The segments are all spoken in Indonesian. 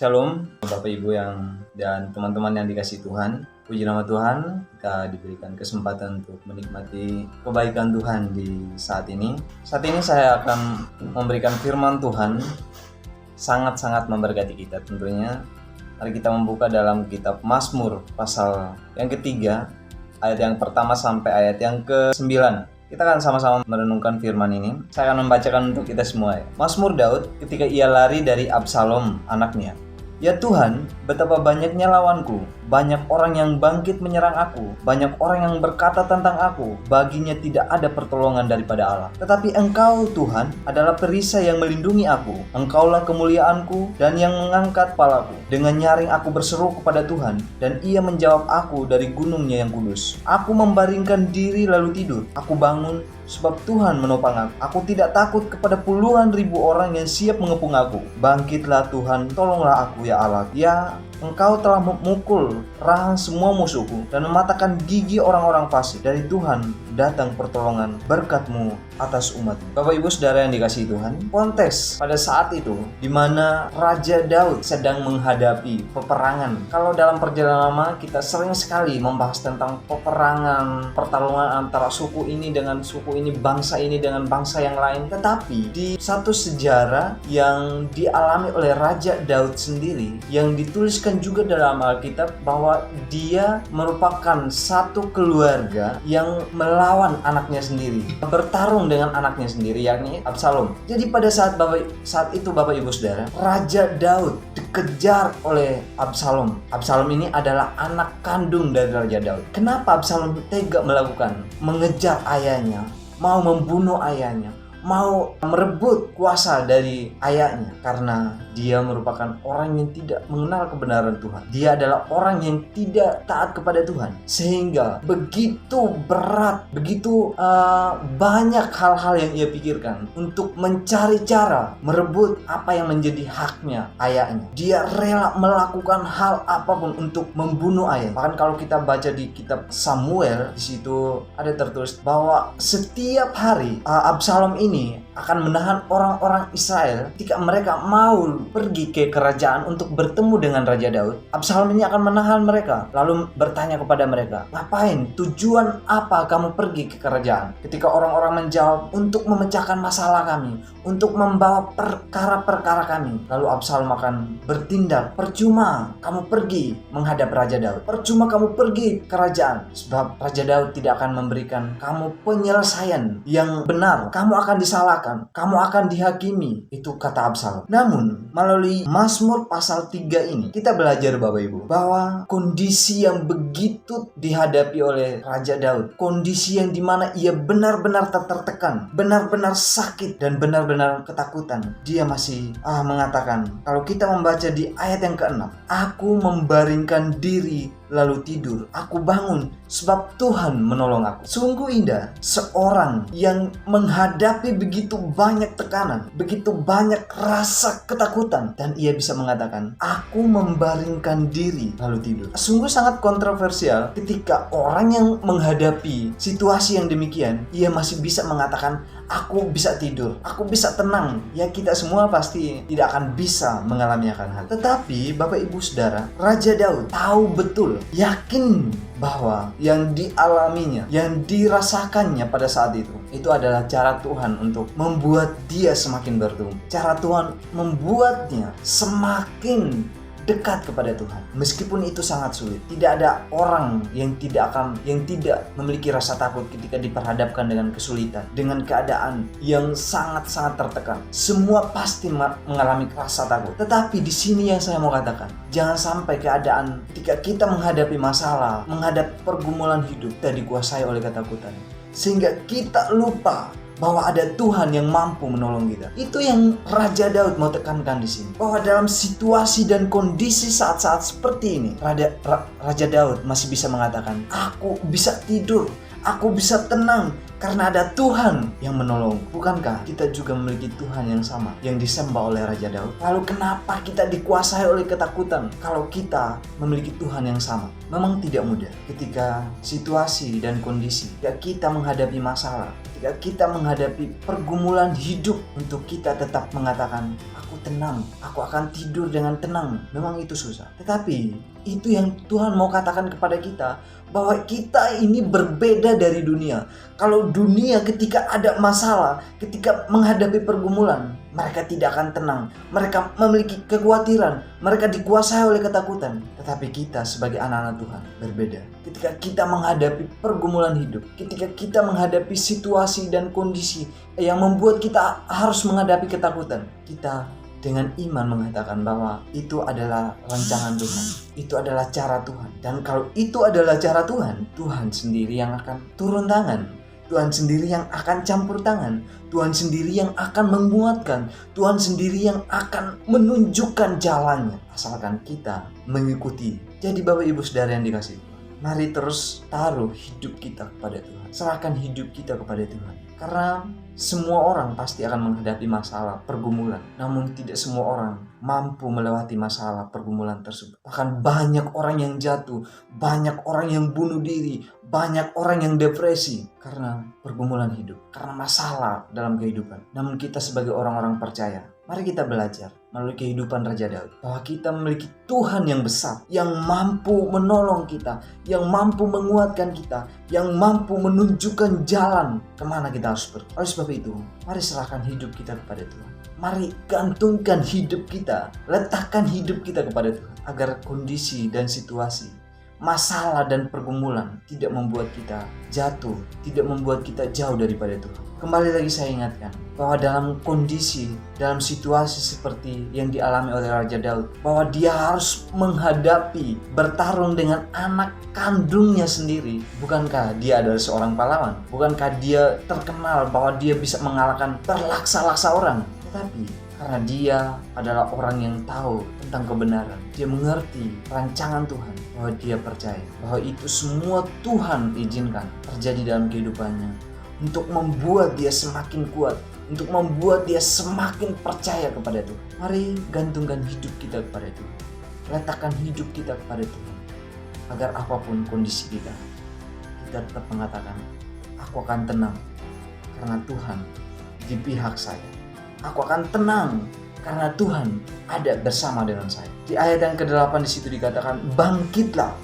Shalom, Bapak Ibu dan teman-teman yang dikasihi Tuhan. Puji nama Tuhan, kita diberikan kesempatan untuk menikmati kebaikan Tuhan di saat ini. Saat ini saya akan memberikan firman Tuhan, sangat-sangat memberkati kita tentunya. Mari kita membuka dalam kitab Mazmur pasal yang ketiga, ayat yang pertama sampai ayat yang ke-9. Kita akan sama-sama merenungkan firman ini. Saya akan membacakan untuk kita semua. Mazmur Daud ketika ia lari dari Absalom anaknya. Ya Tuhan, betapa banyaknya lawanku, banyak orang yang bangkit menyerang aku, banyak orang yang berkata tentang aku, baginya tidak ada pertolongan daripada Allah. Tetapi Engkau Tuhan adalah perisai yang melindungi aku, Engkaulah kemuliaanku dan yang mengangkat kepalaku. Dengan nyaring aku berseru kepada Tuhan, dan Ia menjawab aku dari gunungnya yang kudus. Aku membaringkan diri lalu tidur, aku bangun, sebab Tuhan menopang aku. Aku tidak takut kepada puluhan ribu orang yang siap mengepung aku. Bangkitlah Tuhan, tolonglah aku ya Allah. Ya, Engkau telah memukul rahang semua musuhku dan mematahkan gigi orang-orang fasik. Dari Tuhan datang pertolongan, berkat-Mu atas umat. Bapak Ibu Saudara yang dikasihi Tuhan, konteks pada saat itu di mana Raja Daud sedang menghadapi peperangan. Kalau dalam perjalanan lama kita sering sekali membahas tentang peperangan, pertarungan antara suku ini dengan suku ini, bangsa ini dengan bangsa yang lain. Tetapi di satu sejarah yang dialami oleh Raja Daud sendiri, yang dituliskan juga dalam Alkitab bahwa dia merupakan satu keluarga yang melawan anaknya sendiri, bertarung dengan anaknya sendiri, yakni Absalom. Jadi pada saat itu Bapak Ibu Saudara, Raja Daud dikejar oleh Absalom. Absalom ini adalah anak kandung dari Raja Daud. Kenapa Absalom tega melakukan mengejar ayahnya, mau membunuh ayahnya, mau merebut kuasa dari ayahnya? Karena dia merupakan orang yang tidak mengenal kebenaran Tuhan. Dia adalah orang yang tidak taat kepada Tuhan. Sehingga begitu berat, begitu banyak hal-hal yang ia pikirkan untuk mencari cara merebut apa yang menjadi haknya ayahnya. Dia rela melakukan hal apapun untuk membunuh ayahnya. Bahkan kalau kita baca di kitab Samuel, di situ ada tertulis bahwa setiap hari Absalom ini akan menahan orang-orang Israel ketika mereka mau pergi ke kerajaan untuk bertemu dengan Raja Daud. Absalom ini akan menahan mereka, lalu bertanya kepada mereka, ngapain? Tujuan apa kamu pergi ke kerajaan? Ketika orang-orang menjawab, untuk memecahkan masalah kami, untuk membawa perkara-perkara kami. Lalu Absalom akan bertindak, percuma kamu pergi menghadap Raja Daud, percuma kamu pergi ke kerajaan, sebab Raja Daud tidak akan memberikan kamu penyelesaian yang benar. Kamu akan disalahkan, kamu akan dihakimi. Itu kata Absalom. Namun melalui Mazmur pasal 3 ini kita belajar Bapak Ibu bahwa kondisi yang begitu dihadapi oleh Raja Daud, kondisi yang dimana ia benar-benar tertekan, benar-benar sakit dan benar-benar ketakutan, dia masih mengatakan, kalau kita membaca di ayat yang ke-6, aku membaringkan diri lalu tidur, aku bangun sebab Tuhan menolong aku. Sungguh indah seorang yang menghadapi begitu banyak tekanan, begitu banyak rasa ketakutan, dan ia bisa mengatakan, aku membaringkan diri lalu tidur. Sungguh sangat kontroversial ketika orang yang menghadapi situasi yang demikian, ia masih bisa mengatakan, aku bisa tidur, aku bisa tenang. Ya, kita semua pasti tidak akan bisa mengalami akan hal. Tetapi Bapak Ibu Saudara, Raja Daud tahu betul, yakin bahwa yang dialaminya, yang dirasakannya pada saat itu adalah cara Tuhan untuk membuat dia semakin bertumbuh. Cara Tuhan membuatnya semakin dekat kepada Tuhan. Meskipun itu sangat sulit. Tidak ada orang yang tidak memiliki rasa takut ketika diperhadapkan dengan kesulitan, dengan keadaan yang sangat-sangat tertekan. Semua pasti mengalami rasa takut. Tetapi di sini yang saya mau katakan, jangan sampai keadaan ketika kita menghadapi masalah, menghadapi pergumulan hidup, kita dikuasai oleh ketakutan, sehingga kita lupa bahwa ada Tuhan yang mampu menolong kita. Itu yang Raja Daud mau tekankan di sini. Bahwa dalam situasi dan kondisi saat-saat seperti ini, Raja Daud masih bisa mengatakan, aku bisa tidur, aku bisa tenang karena ada Tuhan yang menolong. Bukankah kita juga memiliki Tuhan yang sama yang disembah oleh Raja Daud? Lalu kenapa kita dikuasai oleh ketakutan kalau kita memiliki Tuhan yang sama? Memang tidak mudah ketika situasi dan kondisi, ketika kita menghadapi masalah, ketika kita menghadapi pergumulan hidup, untuk kita tetap mengatakan, aku tenang, aku akan tidur dengan tenang. Memang itu susah. Tetapi itu yang Tuhan mau katakan kepada kita, bahwa kita ini berbeda dari dunia. Kalau dunia ketika ada masalah, ketika menghadapi pergumulan, mereka tidak akan tenang. Mereka memiliki kekhawatiran, mereka dikuasai oleh ketakutan. Tetapi kita sebagai anak-anak Tuhan berbeda. Ketika kita menghadapi pergumulan hidup, ketika kita menghadapi situasi dan kondisi yang membuat kita harus menghadapi ketakutan, kita dengan iman mengatakan bahwa itu adalah rancangan Tuhan, itu adalah cara Tuhan. Dan kalau itu adalah cara Tuhan, Tuhan sendiri yang akan turun tangan, Tuhan sendiri yang akan campur tangan, Tuhan sendiri yang akan menguatkan, Tuhan sendiri yang akan menunjukkan jalannya, asalkan kita mengikuti. Jadi Bapak Ibu Saudara yang dikasihi Tuhan, mari terus taruh hidup kita kepada Tuhan, serahkan hidup kita kepada Tuhan. Karena semua orang pasti akan menghadapi masalah, pergumulan. Namun tidak semua orang mampu melewati masalah, pergumulan tersebut. Bahkan banyak orang yang jatuh, banyak orang yang bunuh diri, banyak orang yang depresi karena pergumulan hidup, karena masalah dalam kehidupan. Namun kita sebagai orang-orang percaya, mari kita belajar melalui kehidupan Raja Daud bahwa kita memiliki Tuhan yang besar, yang mampu menolong kita, yang mampu menguatkan kita, yang mampu menunjukkan jalan kemana kita harus pergi. Oleh sebab itu, mari serahkan hidup kita kepada Tuhan. Mari gantungkan hidup kita, letakkan hidup kita kepada Tuhan, agar kondisi dan situasi, masalah dan pergumulan tidak membuat kita jatuh, tidak membuat kita jauh daripada Tuhan. Kembali lagi saya ingatkan bahwa dalam kondisi, dalam situasi seperti yang dialami oleh Raja Daud, bahwa dia harus menghadapi, bertarung dengan anak kandungnya sendiri. Bukankah dia adalah seorang pahlawan? Bukankah dia terkenal bahwa dia bisa mengalahkan terlaksa-laksa orang? Tetapi karena dia adalah orang yang tahu tentang kebenaran, dia mengerti rancangan Tuhan, bahwa dia percaya bahwa itu semua Tuhan izinkan terjadi dalam kehidupannya untuk membuat dia semakin kuat, untuk membuat dia semakin percaya kepada Tuhan. Mari gantungkan hidup kita kepada Tuhan, letakkan hidup kita kepada Tuhan, agar apapun kondisi kita tetap mengatakan, aku akan tenang karena Tuhan di pihak saya. Aku akan tenang karena Tuhan ada bersama dengan saya. Di ayat yang ke-8 di situ dikatakan, bangkitlah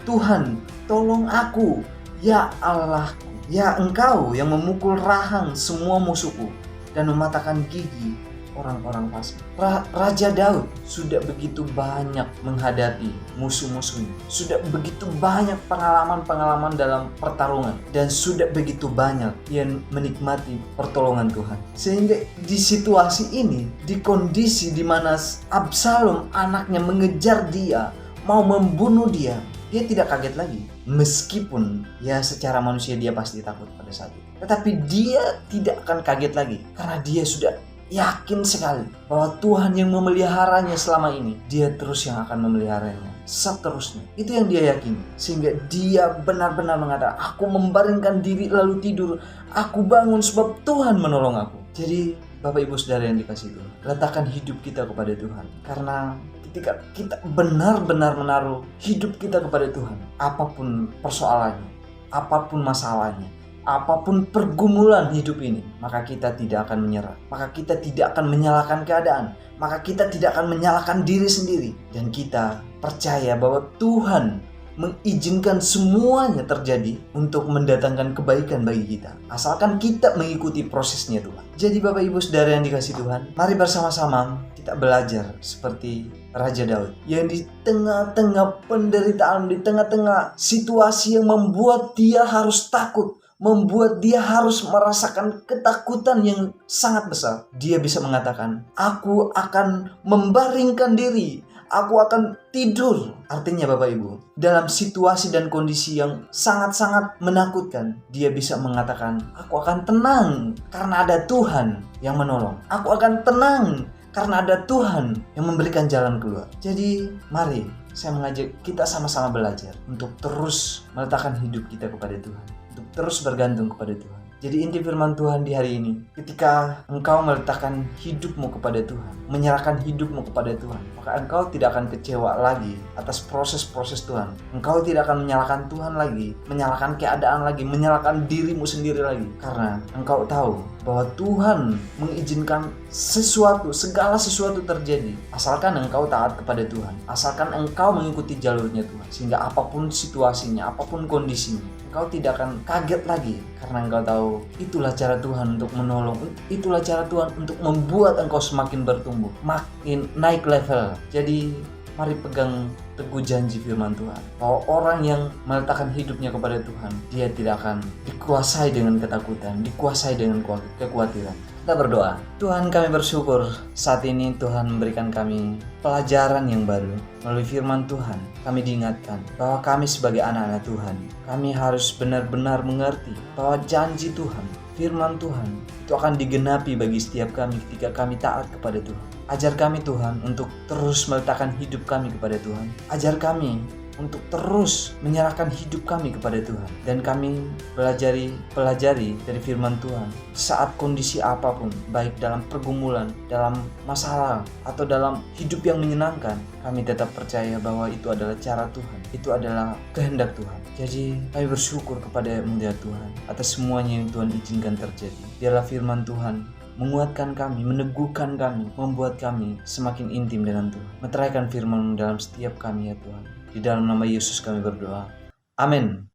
Tuhan, tolong aku, ya Allah, ya Engkau yang memukul rahang semua musuhku dan mematahkan gigi orang-orang fasik. Raja Daud sudah begitu banyak menghadapi musuh-musuhnya, sudah begitu banyak pengalaman-pengalaman dalam pertarungan, dan sudah begitu banyak yang menikmati pertolongan Tuhan. Sehingga di situasi ini, di kondisi di mana Absalom anaknya mengejar dia, mau membunuh dia tidak kaget lagi. Meskipun ya secara manusia dia pasti takut pada saat itu, tetapi dia tidak akan kaget lagi karena dia sudah yakin sekali bahwa Tuhan yang memeliharanya selama ini, dia terus yang akan memeliharanya seterusnya. Itu yang dia yakini, sehingga dia benar-benar mengatakan, aku membaringkan diri lalu tidur, aku bangun sebab Tuhan menolong aku. Jadi Bapak Ibu Saudara yang dikasihi Tuhan, letakkan hidup kita kepada Tuhan, karena ketika kita benar-benar menaruh hidup kita kepada Tuhan, apapun persoalannya, apapun masalahnya, apapun pergumulan hidup ini, maka kita tidak akan menyerah, maka kita tidak akan menyalahkan keadaan, maka kita tidak akan menyalahkan diri sendiri, dan kita percaya bahwa Tuhan mengizinkan semuanya terjadi untuk mendatangkan kebaikan bagi kita, asalkan kita mengikuti prosesnya Tuhan. Jadi Bapak Ibu Saudara yang dikasihi Tuhan, mari bersama-sama kita belajar seperti Raja Daud yang di tengah-tengah penderitaan, di tengah-tengah situasi yang membuat dia harus takut, membuat dia harus merasakan ketakutan yang sangat besar, dia bisa mengatakan, aku akan membaringkan diri, aku akan tidur. Artinya Bapak Ibu, dalam situasi dan kondisi yang sangat-sangat menakutkan, dia bisa mengatakan, aku akan tenang karena ada Tuhan yang menolong. Aku akan tenang karena ada Tuhan yang memberikan jalan keluar. Jadi mari saya mengajak kita sama-sama belajar untuk terus meletakkan hidup kita kepada Tuhan, untuk terus bergantung kepada Tuhan. Jadi inti firman Tuhan di hari ini, ketika engkau meletakkan hidupmu kepada Tuhan, menyerahkan hidupmu kepada Tuhan, maka engkau tidak akan kecewa lagi atas proses-proses Tuhan. Engkau tidak akan menyalahkan Tuhan lagi, menyalahkan keadaan lagi, menyalahkan dirimu sendiri lagi. Karena engkau tahu bahwa Tuhan mengizinkan segala sesuatu terjadi, asalkan engkau taat kepada Tuhan, asalkan engkau mengikuti jalurnya Tuhan. Sehingga apapun situasinya, apapun kondisinya, engkau tidak akan kaget lagi, karena engkau tahu itulah cara Tuhan untuk menolong, itulah cara Tuhan untuk membuat engkau semakin bertumbuh, makin naik level. Jadi mari pegang teguh janji firman Tuhan, bahwa orang yang meletakkan hidupnya kepada Tuhan, dia tidak akan dikuasai dengan ketakutan, dikuasai dengan kekhawatiran. Kita berdoa. Tuhan, kami bersyukur saat ini Tuhan memberikan kami pelajaran yang baru. Melalui firman Tuhan, kami diingatkan bahwa kami sebagai anak-anak Tuhan, kami harus benar-benar mengerti bahwa janji Tuhan, firman Tuhan, itu akan digenapi bagi setiap kami ketika kami taat kepada Tuhan. Ajar kami Tuhan untuk terus meletakkan hidup kami kepada Tuhan. Ajar kami untuk terus menyerahkan hidup kami kepada Tuhan. Dan kami pelajari dari firman Tuhan saat kondisi apapun, baik dalam pergumulan, dalam masalah, atau dalam hidup yang menyenangkan, kami tetap percaya bahwa itu adalah cara Tuhan, itu adalah kehendak Tuhan. Jadi kami bersyukur kepada Mulia Tuhan atas semuanya yang Tuhan izinkan terjadi. Biarlah firman Tuhan menguatkan kami, meneguhkan kami, membuat kami semakin intim dengan Tuhan. Meteraikan firman dalam setiap kami ya Tuhan. Di dalam nama Yesus kami berdoa. Amin.